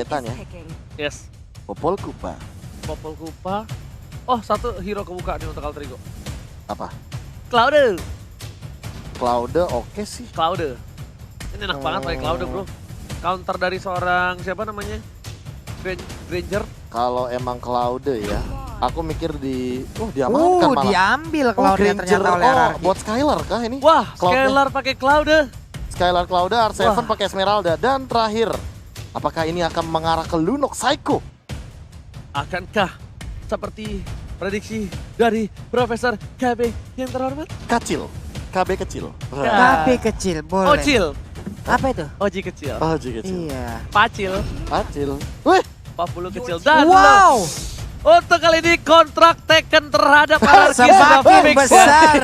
Datanya. Yes. Popol Kupa. Popol Kupa. Oh, satu hero kebuka nih untuk Alter Ego. Apa? Cloud. Cloud oke sih. Cloud. Ini enak banget pakai Cloud, bro. Counter dari seorang siapa namanya? Granger. Kalau emang Cloud ya, aku mikir diamankan malah. Diambil Cloud-nya ternyata oleh RRQ. Buat Skylar kah ini? Wah, Cloud-nya. Skylar pakai Cloud. Skylar Cloud, R7 Wah. pakai Esmeralda. Dan terakhir, apakah ini akan mengarah ke Lunok Psycho? Akankah seperti prediksi dari Profesor KB yang terhormat? Kecil. KB kecil. KB kecil, boleh. Ocil. Apa itu? Oji kecil. Oh, kecil. Iya. Pacil. Kecil. Wih, 40 kecil. Dan Wow, untuk kali ini kontrak Tekken terhadap RRQ sudah semakin fix ya. besar.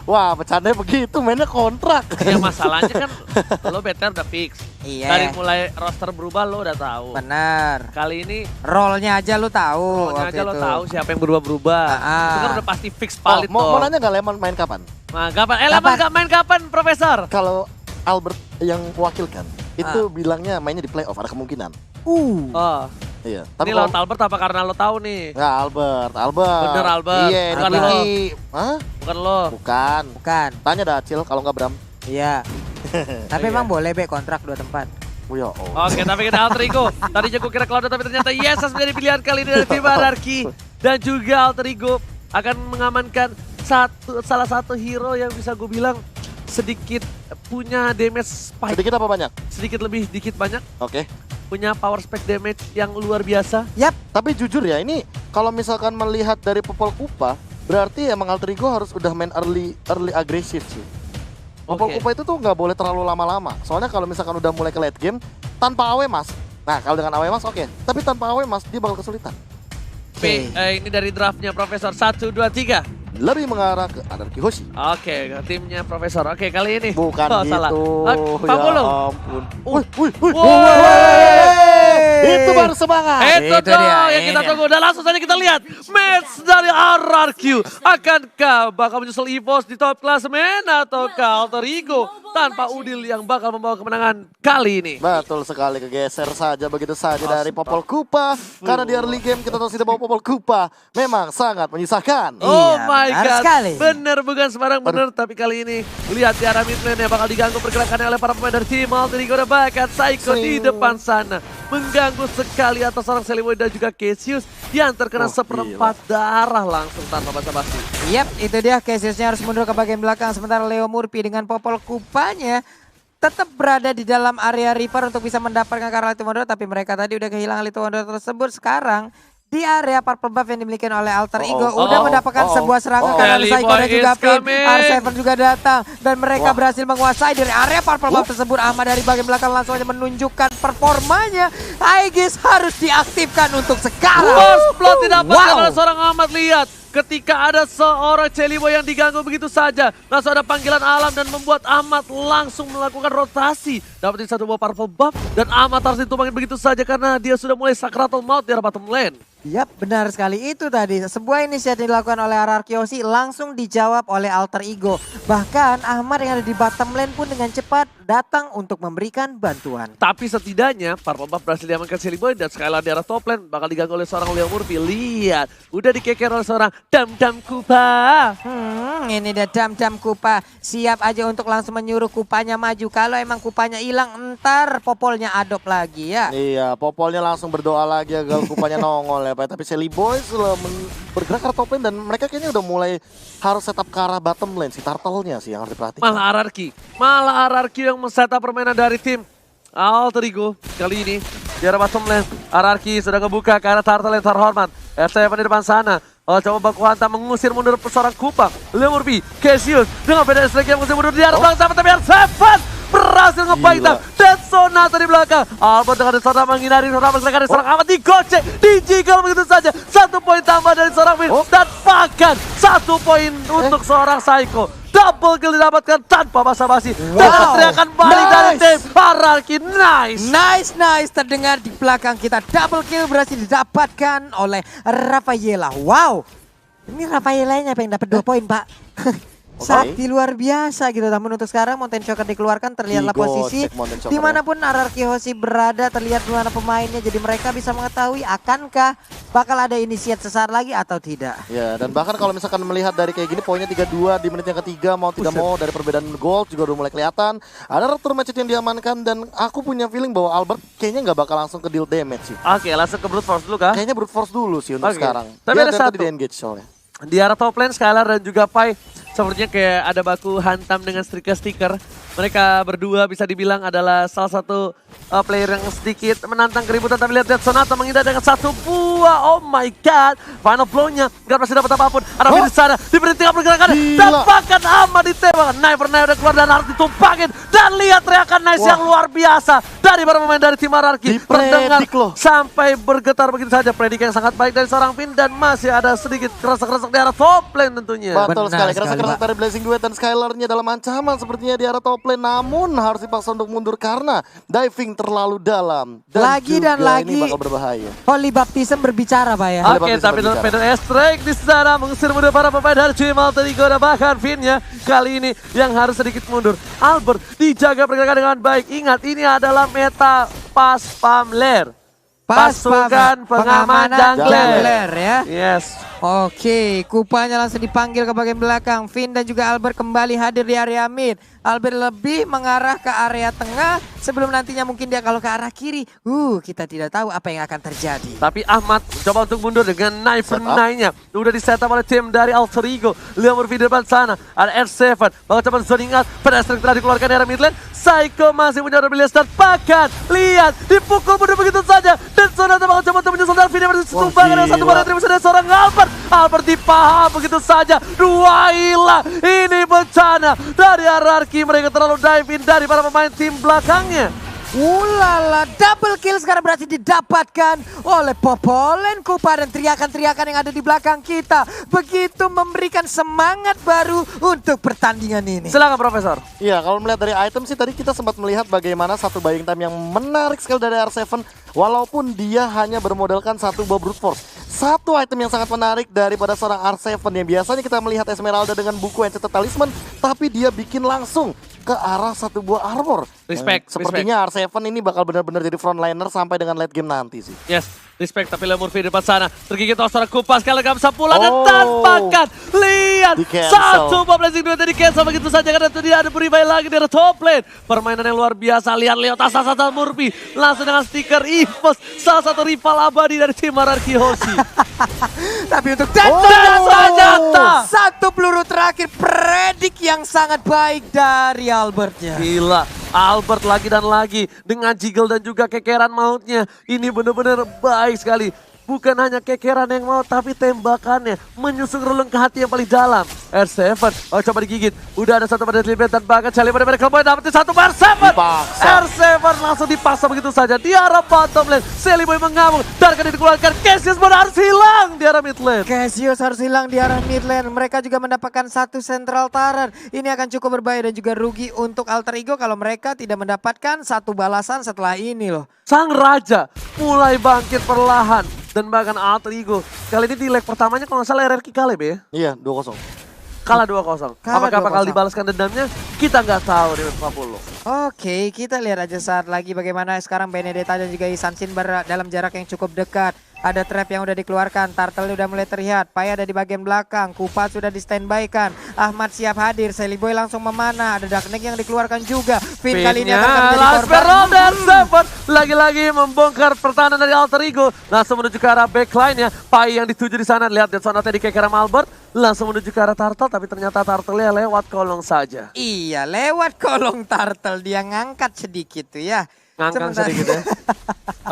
wah, bercandanya begitu, mainnya kontrak. Ya masalahnya kan lo better udah fix. Iya. Dari mulai roster berubah lo udah tahu. Benar. Kali ini Rollnya aja lu tahu. pokoknya waktu aja lo itu. tahu siapa yang berubah-berubah. Itu kan udah pasti fix valid mau tuh. nanya nggak Lemon main kapan? Nah, kapan? Lemon gak main kapan, Profesor? Kalau Albert yang mewakilkan, itu bilangnya mainnya di playoff, ada kemungkinan. Oh, Iya. ini kalau- laut Albert apa karena lo tahu nih? Nggak, Albert. Bener, Albert. Iya, Bukan ini lo. Diki. Hah? Bukan lo. Bukan. Bukan. Tanya dah Acil kalau nggak Bram. Iya. Tapi emang boleh be kontrak 2 tempat. Oh ya, Oke, tapi kita Alter Ego. Tadinya gue kira Cloud, tapi ternyata Yesas menjadi pilihan kali ini dari tim RRQ. Dan juga Alter Ego akan mengamankan salah satu hero yang bisa gue bilang sedikit punya damage spike. Sedikit apa banyak? Sedikit lebih, dikit banyak. Oke. Punya power spike damage yang luar biasa. Yap. Tapi jujur ya, ini kalau misalkan melihat dari Popol Kupa, berarti emang Alter Ego harus udah main early agresif sih. Popol Oke. Kupa itu tuh nggak boleh terlalu lama-lama. Soalnya kalau misalkan udah mulai ke late game, tanpa AW Mas. Nah, kalau dengan AW Mas oke. Tapi tanpa AW Mas, dia bakal kesulitan. Ini dari draftnya Profesor 1, 2, 3. Lebih mengarah ke Anarki Hoshi. Oke, timnya Profesor. Oke, kali ini. Bukan Oh, gitu. salah. Ya 40. ampun. Uh. Wih. Wey. Itu baru semangat. Itu Itu dong dia, yang kita ini. tunggu. Dan langsung saja kita lihat match dari RRQ. Akankah bakal menyusul EVOS di top klasemen ataukah Alter Ego tanpa Udil yang bakal membawa kemenangan kali ini? Betul sekali, kegeser saja begitu saja dari Popol Kupa. Karena di early game kita terus tidak bawa Popol Kupa. Memang sangat menyisakan. Oh Iya, my benar god, sekali. bener bukan sembarang bener. Tapi kali ini lihat di arah mid lane yang bakal diganggu pergerakannya oleh para pemain dari tim Alter Ego. Dan bahkan Psycho di depan sana mengganggu sekali atas seorang Celiboy dan juga Cassius yang terkena Oh, seperempat darah langsung tanpa basa-basi. Yap, itu dia Cassiusnya harus mundur ke bagian belakang. Sementara Leo Murphy dengan Popol Kupanya tetap berada di dalam area Reaper untuk bisa mendapatkan Karla Little Wonder. Tapi mereka tadi udah kehilangan Little Wonder tersebut. Sekarang di area purple buff yang dimiliki oleh Alter Ego udah mendapatkan sebuah serangan karena Celiboy Psycho dan juga is Pin. coming. R7 juga datang dan mereka berhasil menguasai dari area purple buff tersebut. Ahmad dari bagian belakang langsung aja menunjukkan performanya. Aegis harus diaktifkan untuk sekarang. First blood didapatkan Wow. oleh seorang Ahmad. Lihat ketika ada seorang Celiboy yang diganggu begitu saja, langsung ada panggilan alam dan membuat Ahmad langsung melakukan rotasi. Dapetin satu buah purple buff dan Ahmad harus ditumbangin begitu saja karena dia sudah mulai sakratul maut di arah bottom lane. Yap, benar sekali itu tadi. Sebuah inisiatif dilakukan oleh RRQ langsung dijawab oleh Alter Ego. Bahkan Ahmad yang ada di bottom lane pun dengan cepat datang untuk memberikan bantuan. Tapi setidaknya purple buff berhasil diamankan Celiboy dan Skylar di arah top lane bakal diganggu oleh seorang Leo Murphy. Lihat, udah dikeker oleh seorang Dam Kupa. Ini dia Dam Kupa. Siap aja untuk langsung menyuruh Kupanya maju. Kalau emang Kupanya hilang, entar Popolnya adop lagi ya. Iya, Popolnya langsung berdoa lagi agar Kupanya nongol ya Pak. Tapi Celiboy sudah bergerak ke top lane dan mereka kayaknya udah mulai harus setup ke arah bottom lane. Si Turtle-nya sih yang harus diperhatikan. Malah RRQ yang men-setup permainan dari tim Alter Ego kali ini di arah bottom lane. RRQ sudah ngebuka ke arah Turtle yang terhormat. R7 di depan sana. Coba baku hantam mengusir mundur seorang Kupang. Leo Murphy, Cassius dengan beda strike yang mengusir mundur di arah belakang sama tapi R7 berhasil ngebaitan dan Sonata di belakang. Albert dengan Sonata menghindari Sonata mereka dari seorang amat digocek, dijigal begitu saja. 1 poin tambah dari seorang Win dan bahkan 1 poin untuk seorang Psycho. Double kill didapatkan tanpa basa-basi. Dan teriakan balik dari tim RRQ. Nice. Terdengar di belakang kita. Double kill berhasil didapatkan oleh Rafaela. Wow. Ini Rafaelanya yang dapat 2 poin, Pak. Sakti luar biasa gitu. Namun untuk sekarang Mountain Choker dikeluarkan, terlihatlah posisi Digocek Mountain Choker dimanapun Ararki Hoshi berada, terlihat mana pemainnya. Jadi mereka bisa mengetahui akankah bakal ada inisiat sesaat lagi atau tidak. Ya, dan bahkan kalau misalkan melihat dari kayak gini poinnya 3-2 di menit yang ketiga, mau tidak mau dari perbedaan gold juga udah mulai kelihatan. Ada return match yang diamankan dan aku punya feeling bahwa Albert kayaknya nggak bakal langsung ke deal damage sih. Oke, langsung ke brute force dulu kah? Kayaknya brute force dulu sih untuk Oke. sekarang. Tapi Dia ada dari satu. tadi di engage soalnya. Di arah top lane, Skylar dan juga Pai sepertinya kayak ada baku hantam dengan stiker-stiker. Mereka berdua bisa dibilang adalah salah satu player yang sedikit menantang keributan. Tapi lihat Sonata menghindar dengan satu buah. Oh my god. Final blow-nya nggak pasti dapat apapun. Ada di sana, diberhentikan pergerakan. Tampakan aman ditembak. Knife udah keluar dan harus ditumpakin. Dan lihat teriakan Nice yang luar biasa dari para pemain dari tim Ararki. Terdengar sampai bergetar begitu saja. Predik yang sangat baik dari seorang Vin. Dan masih ada sedikit kerasa-kerasa di arah top lane tentunya. Betul sekali, kerasa-kerasa dari Blazing Duet dan Skylar-nya dalam ancaman sepertinya di arah top lane. Namun harus dipaksa untuk mundur karena diving terlalu dalam. Lagi dan juga lagi. ini bakal berbahaya. Holy Baptism berbicara Pak ya. Oke, tapi torpedo strike di sana mengusir mundur para pemain dari tim Alter Ego dan bahkan Vin-nya kali ini yang harus sedikit mundur. Albert dijaga pergerakan dengan baik. Ingat, ini adalah meta pas pamler. Pasukan pengaman jungler ya. Yes. Oke, Kupanya langsung dipanggil ke bagian belakang. Vin dan juga Albert kembali hadir di area mid. Albert lebih mengarah ke area tengah sebelum nantinya mungkin dia kalau ke arah kiri. Kita tidak tahu apa yang akan terjadi. Tapi Ahmad coba untuk mundur dengan knife nya. Udah di setup oleh tim dari Alter Ego. Lihat berpindah depan sana. Ada R7. Bakal coba zoning out. Pedestrian telah dikeluarkan dari area mid lane. Psycho masih punya abilitas dan bahkan lihat dipukul mundur begitu saja. Dan Sonata bakal coba untuk menyusul dan Vin yang bertumbangan dengan satu barang dari seorang Albert. Albert dipaham begitu saja. Dua hilang. Ini bencana dari Ararki. Mereka terlalu dive in dari para pemain tim belakangnya. Ulala, double kill sekarang berhasil didapatkan oleh Popolen, Kupa dan teriakan-teriakan yang ada di belakang kita. Begitu memberikan semangat baru untuk pertandingan ini. Silakan Profesor. Iya, kalau melihat dari item sih tadi kita sempat melihat bagaimana satu buying time yang menarik sekali dari R7. Walaupun dia hanya bermodalkan satu buah brute force. Satu item yang sangat menarik daripada seorang R7 yang biasanya kita melihat Esmeralda dengan buku Enchanted Talisman. Tapi dia bikin langsung ke arah satu buah armor. Respect. Sepertinya R7 ini bakal benar-benar jadi frontliner sampai dengan late game nanti sih. Yes, respect. Tapi Lemurfi di depan sana. Tergigit oleh seorang Kupas. Sekali lagi bisa pulang dan tampakan. Lihat. Satu bomb blazing duet di cancel begitu saja. Karena itu dia ada revive lagi dari top lane. Permainan yang luar biasa. Lihat Leo Tasasasa Murphy. Langsung dengan stiker Evos. Salah satu rival abadi dari tim Ararki Hoshi. Tapi untuk ternyata satu peluru terakhir predik yang sangat baik dari Albertnya. Gila, Albert lagi dan lagi dengan jiggle dan juga kekeran mautnya. Ini benar-benar baik sekali. Bukan hanya kekeran yang mau, tapi tembakannya menyusun relung ke hati yang paling dalam. R7, coba digigit. Udah ada satu pada Sliplet dan bahkan Charlie pada Cowboy dapetin satu R7. R7 langsung dipaksa begitu saja di arah bottom lane. Sally Boy mengamuk, Darkan dikeluarkan. Cassius pun harus hilang di arah mid lane. Cassius harus hilang di arah mid lane. Mereka juga mendapatkan satu central turret. Ini akan cukup berbahaya dan juga rugi untuk Alter Ego kalau mereka tidak mendapatkan satu balasan setelah ini loh. Sang Raja mulai bangkit perlahan. Dan bahkan Alter Ego kali ini di leg pertamanya kalau nggak salah RRQ kalah ya? Iya, 2-0. Kalah 2-0. Apakah bakal dibalaskan dendamnya? Kita nggak tahu di 40. Oke, kita lihat aja saat lagi bagaimana sekarang Benedetta dan juga Isansin dalam jarak yang cukup dekat. Ada trap yang udah dikeluarkan, Turtle udah mulai terlihat, Pai ada di bagian belakang, Kupa sudah di standby kan, Ahmad siap hadir, Sally Boy langsung memanah, ada Darkneck yang dikeluarkan juga, Finn kali ini akan menjadi korban. Lagi-lagi membongkar pertahanan dari Alter Ego, langsung menuju ke arah backline-nya, Pai yang dituju di sana, lihat Sonata di kekeram Albert, langsung menuju ke arah Turtle, tapi ternyata Turtle-nya lewat kolong saja. Iya, lewat kolong Turtle, dia ngangkat sedikit tuh ya. Ngangkang sedikit ya.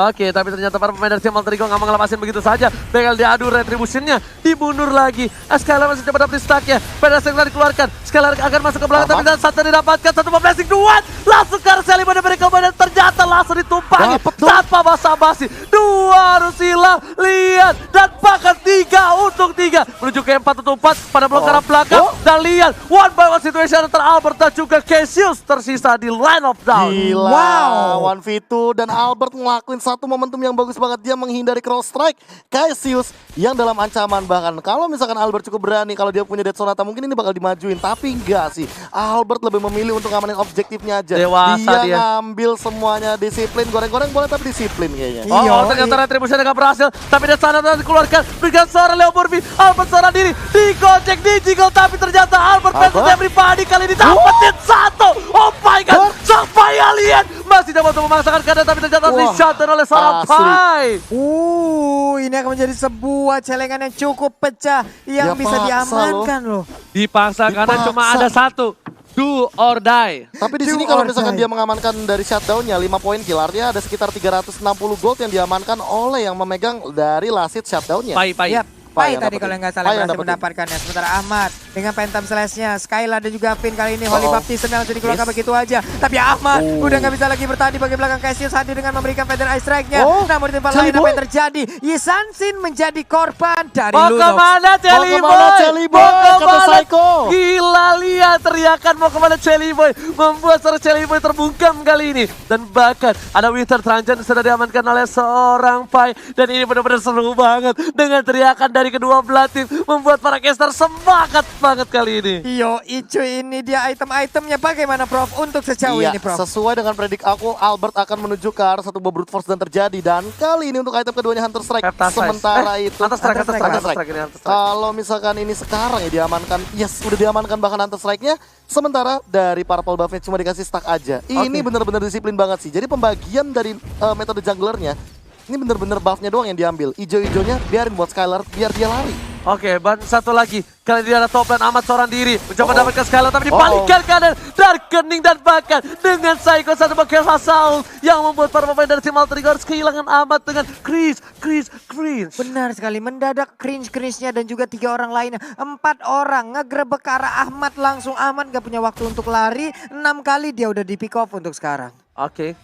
Oke, tapi ternyata para pemain dari tim Alter Ego nggak mau ngelepasin begitu saja. Bakal diadu retribution-nya, dibunuh lagi. Skylar masih coba dapat stack-nya. Pedasnya telah dikeluarkan. Skylar akan masuk ke belakang, tapi dan satu didapatkan. Satu blessing duet. Langsung ke arah Sally pada mereka dan ternyata langsung ditumpangi. Tanpa basa-basi. Dua harus hilang. Lihat. Dan bahkan 3 untuk 3. Menuju ke 4 untuk 4. Pada blok arah belakang. Dan lihat. One by one situation antara Albert dan juga Cassius tersisa di line of down. Gila. Wow. 1v2 dan Albert ngelakuin satu momentum yang bagus banget. Dia menghindari cross strike Cassius yang dalam ancaman. Bahkan kalau misalkan Albert cukup berani, kalau dia punya Dead Sonata mungkin ini bakal dimajuin. Tapi enggak sih, Albert lebih memilih untuk ngamanin objektifnya aja. Dewasa dia. Ngambil semuanya, disiplin, goreng-goreng boleh tapi disiplin kayaknya. Oh, ternyata retribusi nggak berhasil. Tapi Dead Sonata dikeluarkan. Berikan seorang Leo Murphy. Albert seorang diri. Digocek, dijiggle. Tapi ternyata Albert versus everybody kali ini dapetin satu. Oh my god, sampai alien masih dapat untuk memaksakan keadaan, tapi ternyata di-shutdown oleh seorang Pai. Ini akan menjadi sebuah celengan yang cukup pecah yang bisa diamankan loh. Dipaksa karena cuma ada satu. Do or die. Tapi di sini kalau misalkan dia mengamankan dari shutdown-nya 5 poin kill, artinya ada sekitar 360 gold yang diamankan oleh yang memegang dari last hit shutdown-nya. Pai. Yap. Pai tadi kalau nggak salah berhasil mendapatkannya. Sementara Ahmad dengan Phantom Slash-nya, Skylar dan juga Finn kali ini Holy Baptism yang langsung dikeluarkan begitu aja. Tapi Ahmad udah nggak bisa lagi bertahan di bagian belakang. Cassius hadir dengan memberikan Feather Ice Strike-nya. Namun di tempat lain apa yang terjadi? Yisansin menjadi korban dari Lunox. Mau kemana Jelly Boy? Kata Psycho. Gila, lihat teriakan mau kemana Jelly Boy. Membuat seorang Jelly Boy terbungkam kali ini. Dan bahkan ada Winter Transition sudah diamankan oleh seorang Pai. Dan ini benar-benar seru banget. Dengan teriakan dari kedua belah tim membuat para caster semangat banget kali ini. Icu ini dia item-itemnya bagaimana Prof untuk sejauh ini Prof? Sesuai dengan predik aku, Albert akan menuju ke arah satu brute force dan terjadi. Dan kali ini untuk item keduanya Hunter Strike. Sementara itu Hunter Strike. Kalau misalkan ini sekarang ya diamankan, udah diamankan bahkan Hunter Strike-nya. Sementara dari Purple buff-nya cuma dikasih stack aja. Ini benar-benar disiplin banget sih. Jadi pembagian dari metode junglernya ini bener-bener buff-nya doang yang diambil. Ijo-ijonya biarin buat Skylar biar dia lari. Oke, ban satu lagi. Kali ini ada top lane Ahmad seorang diri. Mencoba mendapatkan Skylar tapi dibalikan kanan. Darkening dan bahkan dengan Psycho satu bagian Hasaul yang membuat para pemain dari tim Alter Ego harus kehilangan Ahmad dengan cringe. Benar sekali, mendadak cringe-nya dan juga 3 orang lainnya. 4 orang ngegerebek ke arah Ahmad langsung. Ahmad gak punya waktu untuk lari. 6 kali dia udah di pick off untuk sekarang. Oke,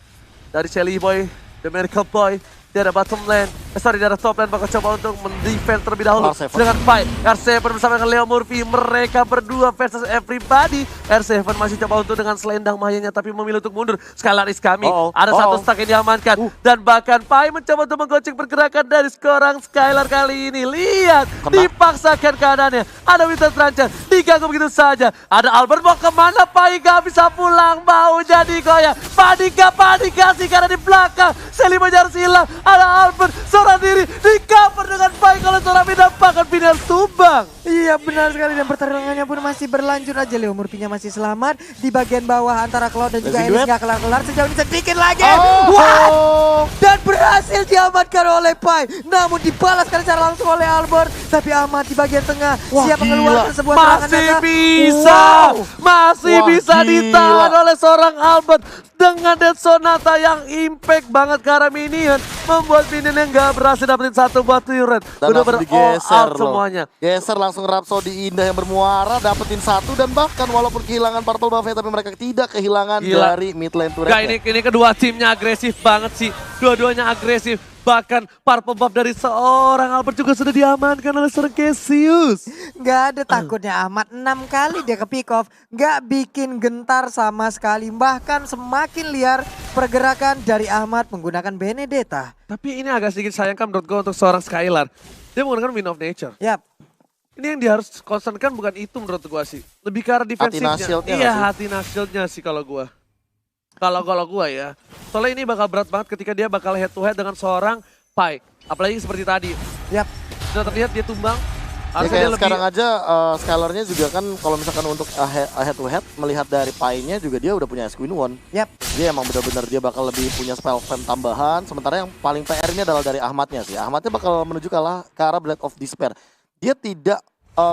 dari Jelly Boy, The Miracle Boy. Dia ada bottom lane, dia ada top lane, bakal coba untuk mendefend terlebih dahulu dengan fight. R7 bersama dengan Leo Murphy, mereka berdua versus everybody. R7 masih coba untuk dengan selendang mahanya tapi memilih untuk mundur. Skylar is coming, ada satu stack yang diamankan. Dan bahkan Pai mencoba untuk menggocek pergerakan dari seorang Skylar kali ini. Lihat, dipaksakan keadaannya. Ada Winter Trancher, diganggu begitu saja. Ada Albert mau kemana, Pai gak bisa pulang, mau jadi goyang. Panikasi karena di belakang, Selima harus hilang. Ada Albert seorang diri di cover dengan baik oleh seorang bahkan final tumbang. Iya benar sekali dan pertarungannya pun masih berlanjut aja. Leo Murphy-nya masih selamat di bagian bawah antara Cloud dan juga Elis gak kelar-kelar. Sejauh ini sedikit lagi. Dan berhasil diamankan oleh Pai. Namun dibalaskan secara langsung oleh Albert. Tapi Ahmad di bagian tengah siap mengeluarkan sebuah serangan masih bisa ditahan oleh seorang Albert dengan Dead Sonata yang impact banget ke arah minion, membuat minion yang gak berhasil dapetin satu buat turret. Bener-bener digeser semuanya. Geser langsung Rhapsody indah yang bermuara dapetin satu dan bahkan walaupun kehilangan purple buff-nya tapi mereka tidak kehilangan dari mid lane turret. Ini kedua timnya agresif banget sih. Dua-duanya agresif. Bahkan purple buff dari seorang Albert juga sudah diamankan oleh seorang Cassius. Gak ada takutnya Ahmad, 6 kali dia ke pick off, gak bikin gentar sama sekali. Bahkan semakin liar pergerakan dari Ahmad menggunakan Benedetta. Tapi ini agak sedikit sayangkan menurut gue untuk seorang Skylar. Dia menggunakan Wind of Nature. Yap. Ini yang dia harus concernkan bukan itu menurut gue sih. Lebih ke arah defensifnya. Hati Nashildnya sih kalau gue. Kalau gue ya. Soalnya ini bakal berat banget ketika dia bakal head to head dengan seorang Pai. Apalagi seperti tadi. Yap. Sudah terlihat dia tumbang. Ya kayak sekarang aja Skylar-nya juga kan kalau misalkan untuk head to head melihat dari Pai-nya juga dia udah punya Queen One. Yap. Dia emang benar-benar dia bakal lebih punya spell fam tambahan. Sementara yang paling PR ini adalah dari Ahmadnya sih. Ahmadnya bakal menuju ke arah Blade of Despair. Dia tidak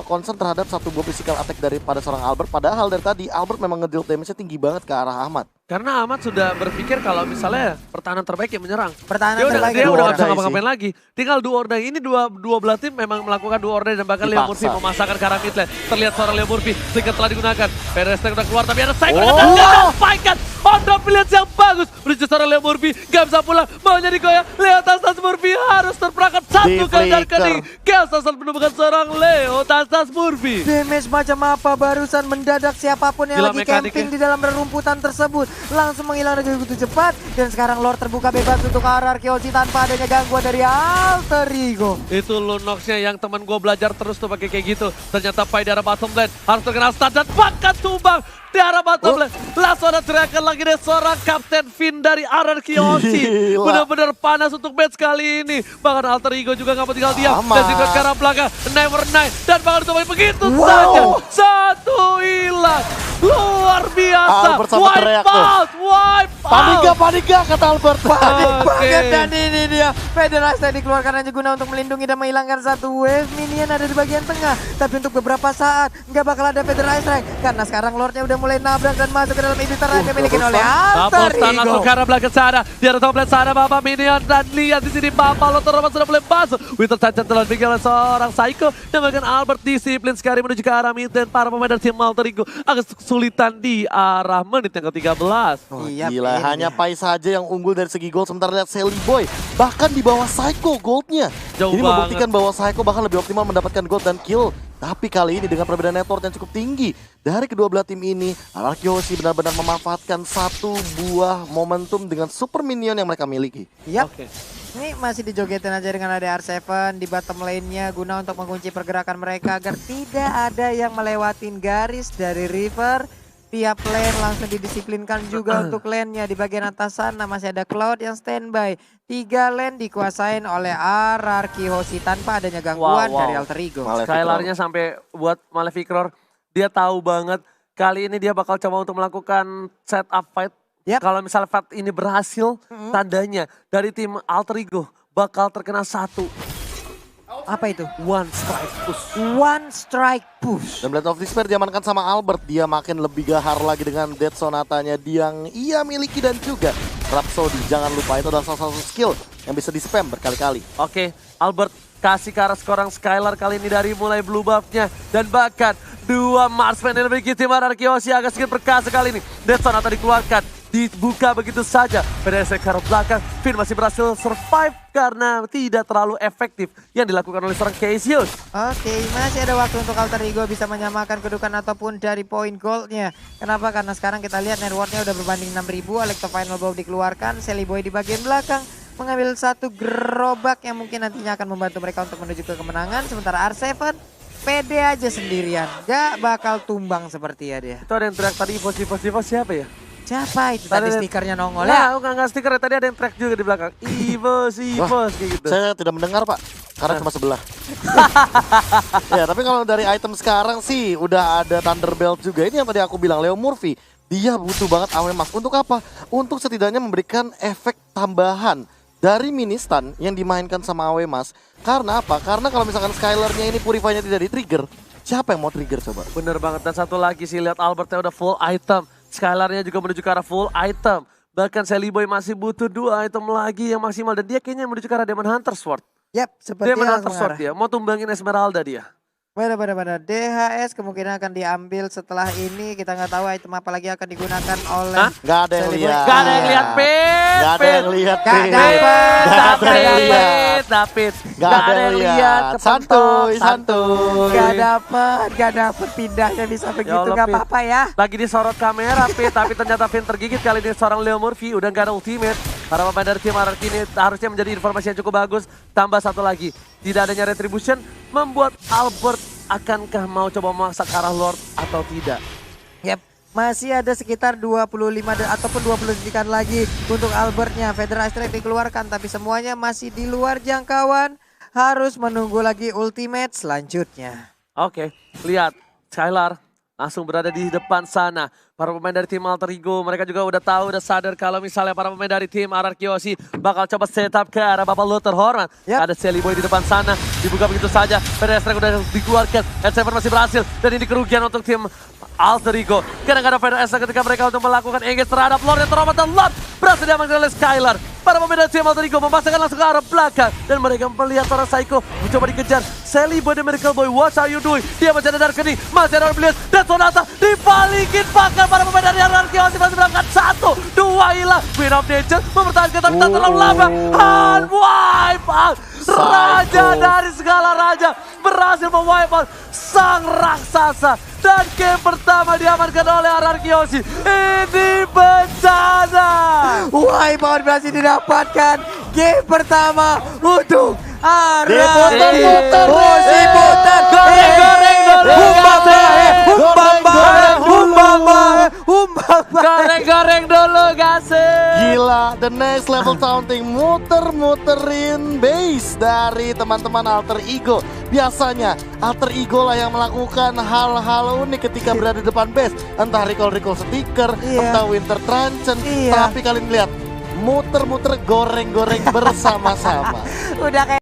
concern terhadap satu buah physical attack daripada seorang Albert. Padahal dari tadi Albert memang nge-deal damage-nya tinggi banget ke arah Ahmad. Karena Ahmad sudah berpikir kalau misalnya pertahanan terbaik yang menyerang. Dia udah gak bisa ngapa-ngapain lagi. Tinggal dua order. Ini dua belah tim memang melakukan dua order dan bahkan Leo Murphy memasakkan ke arah mid lane. Terlihat seorang Leo Murphy sedikit telah digunakan. PRST udah keluar tapi ada Psycho dan disampaikan. Order pilihan yang bagus. Menuju seorang Leo Murphy. Gak bisa pulang. Mau jadi goyang. Leo Tastas Murphy harus terperangkap. Satu kali dan kening. Chaos Tastas menemukan seorang Leo Tastas Murphy. Damage macam apa barusan mendadak siapapun yang lagi camping di dalam rerumputan tersebut. langsung menghilang dengan begitu cepat. Dan sekarang Lord terbuka bebas untuk RRQ Oshi tanpa adanya gangguan dari Alter Ego. Itu Lunox-nya yang teman gue belajar terus tuh pakai kayak gitu. Ternyata Pai di arah bottom lane harus terkena stun dan bahkan tumbang di arah bottom lane. Langsung ada teriakan lagi dari seorang Kapten Finn dari RRQ Oshi. Gila. Benar-benar panas untuk match kali ini. Bahkan Alter Ego juga gak mau tinggal diam. Sama. Dan juga ke arah belakang Never Night. Dan bahkan ditumbangin begitu Wow. saja. Satu hilang. Luar biasa. Albert sampai teriak tuh. Wipe out. Panika kata Albert. Panik Oke. banget dan ini dia. Federasi dikeluarkan hanya guna untuk melindungi dan menghilangkan satu wave minion ada di bagian tengah. Tapi untuk beberapa saat nggak bakal ada Federasi strike karena sekarang Lordnya udah mulai nabrak dan masuk ke dalam inhibitor yang dimiliki oleh Double Alter stun langsung Ego. ke arah belakang sana. Di arah top lane sana Bapak Minion dan lihat di sini Bapak Lothar Roman sudah mulai masuk. Winter Titan telah dimiliki oleh seorang Psycho dan bahkan Albert disiplin sekali menuju ke arah mid dan para pemain dari tim Alter Ego agak kesulitan di arah menit yang ke-13. Oh, Iya, gila, ini hanya dia. Pai saja yang unggul dari segi gold. Sementara lihat Sally Boy bahkan di bawah Psycho goldnya. Jauh Ini banget. membuktikan bahwa Psycho bahkan lebih optimal mendapatkan gold dan kill. Tapi kali ini dengan perbedaan network yang cukup tinggi dari kedua belah tim ini, RRQ Oshi benar-benar memanfaatkan satu buah momentum dengan super minion yang mereka miliki. Yap. Oke. Ini masih dijogetin aja dengan ada R7 di bottom lane-nya guna untuk mengunci pergerakan mereka agar tidak ada yang melewatin garis dari River. Tiap lane langsung didisiplinkan juga untuk lane-nya. Di bagian atas sana masih ada Cloud yang standby. 3 lane dikuasain oleh RRQ Oshi tanpa adanya gangguan Wow, wow. dari Alter Ego. Maleficror. Skylarnya sampai buat Maleficror, dia tahu banget kali ini dia bakal coba untuk melakukan setup fight. Yap. Kalau misalnya fight ini berhasil, tandanya dari tim Alter Ego bakal terkena satu Apa itu? one strike push. One strike push. Dan Blade of Despair diamankan sama Albert. Dia makin lebih gahar lagi dengan Dead Sonatanya yang ia miliki dan juga Rhapsody. Jangan lupa itu adalah salah satu skill yang bisa di-spam berkali-kali. Oke, Albert kasih ke arah seorang Skylar kali ini dari mulai blue buff-nya. Dan bahkan dua marksman yang memiliki tim RRQ Oshi agak sedikit perkasa kali ini. Dead Sonata dikeluarkan. Dibuka begitu saja. PDS ke arah belakang. Finn masih berhasil survive karena tidak terlalu efektif yang dilakukan oleh seorang Cassius. Oke, masih ada waktu untuk Alter Ego bisa menyamakan kedudukan ataupun dari poin goldnya. Kenapa? Karena sekarang kita lihat networknya udah berbanding 6.000. Electro Final Bow dikeluarkan. Sally Boy di bagian belakang mengambil satu gerobak yang mungkin nantinya akan membantu mereka untuk menuju ke kemenangan. Sementara R7 pede aja sendirian. Gak bakal tumbang seperti ya dia. Itu ada yang teriak tadi Evo siapa ya? Siapa itu Tadi tadi ada- stikernya nongol ya? Nah, enggak stiker ya. Tadi ada yang track juga di belakang. Evo kayak gitu. Saya tidak mendengar, Pak, karena cuma sebelah. Ya, tapi kalau dari item sekarang sih udah ada Thunderbelt juga. Ini yang tadi aku bilang, Leo Murphy, dia butuh banget AW Mask. Untuk apa? Untuk setidaknya memberikan efek tambahan dari mini stun yang dimainkan sama AW Mask. Karena apa? Karena kalau misalkan Skylar-nya ini Purify-nya tidak di-trigger, siapa yang mau trigger coba? Bener banget. Dan satu lagi sih, lihat Albertnya udah full item. Skylarnya juga menuju ke arah full item. Bahkan Sally Boy masih butuh 2 item lagi yang maksimal. Dan dia kayaknya menuju ke arah Demon Hunter Sword. Yap, seperti Demon yang Hunter Sword dia. Mau tumbangin Esmeralda dia. Benar. DHS kemungkinan akan diambil setelah ini. Kita nggak tahu item apa lagi akan digunakan oleh Hah? Gak ada yang Sally Boy. lihat. Gak ada yang lihat, Pit. Gak ada yang lihat, Gak Pit. dapet. Gak ada yang lihat. David. Gak ada yang lihat. kepentok, Santuy. Gak dapet pindahnya bisa begitu Allah, gak Pit. apa-apa ya. Lagi disorot kamera, Pit. Tapi ternyata Finn tergigit kali ini seorang Leo Murphy. Udah gak ada ultimate. Para pemain dari tim RRQ ini harusnya menjadi informasi yang cukup bagus. Tambah satu lagi. Tidak adanya retribution membuat Albert akankah mau coba memaksa ke arah Lord atau tidak? Yap, masih ada sekitar 25 ataupun 20 detikan lagi untuk Albertnya. Federal Strike dikeluarkan tapi semuanya masih di luar jangkauan. Harus menunggu lagi ultimate selanjutnya. Oke, lihat Skylar langsung berada di depan sana. Para pemain dari tim Alter Ego, mereka juga udah tahu, udah sadar kalau misalnya para pemain dari tim RRQ Oshi bakal coba setup ke arah Bapak Lothar Horman. Yap. Ada Sally Boy di depan sana, dibuka begitu saja. Pedestrian udah dikeluarkan, N7 masih berhasil. Dan ini kerugian untuk tim Alter Ego. Kadang-kadang Pedestrian ketika mereka untuk melakukan engage terhadap Lord yang terhormat dan Lord berhasil diamankan oleh Skylar. Para pemain dari tim Alter Ego memasangkan langsung ke arah belakang. Dan mereka melihat seorang Psycho mencoba dikejar. Sally Boy dan Miracle Boy, what are you doing? Dia masih ada Darkeni, masih ada Orbliss. Dan Sonata dibalikin pakai para pemain dari RRQ Oshi masih berangkat 1, 2 hilang. Queen of Nature mempertahankan tapi tak terlalu lama. And wipe out. Raja Psycho. dari segala raja berhasil mewipe out sang raksasa. Dan game pertama diamankan oleh RRQ Yoshi. Ini bencana. Wahai Power berhasil didapatkan game pertama untuk Diputar-putar, Yoshi putar. Goreng-goreng dulu. Goreng-goreng dulu gasing. Gila, the next level taunting, muter-muterin base dari teman-teman Alter Ego. Biasanya Alter Ego lah yang melakukan hal-hal unik ketika berada di depan base. Entah recall sticker, Iya. entah winter truncheon. Iya. Tapi kalian lihat, muter-muter goreng-goreng bersama-sama. Udah kayak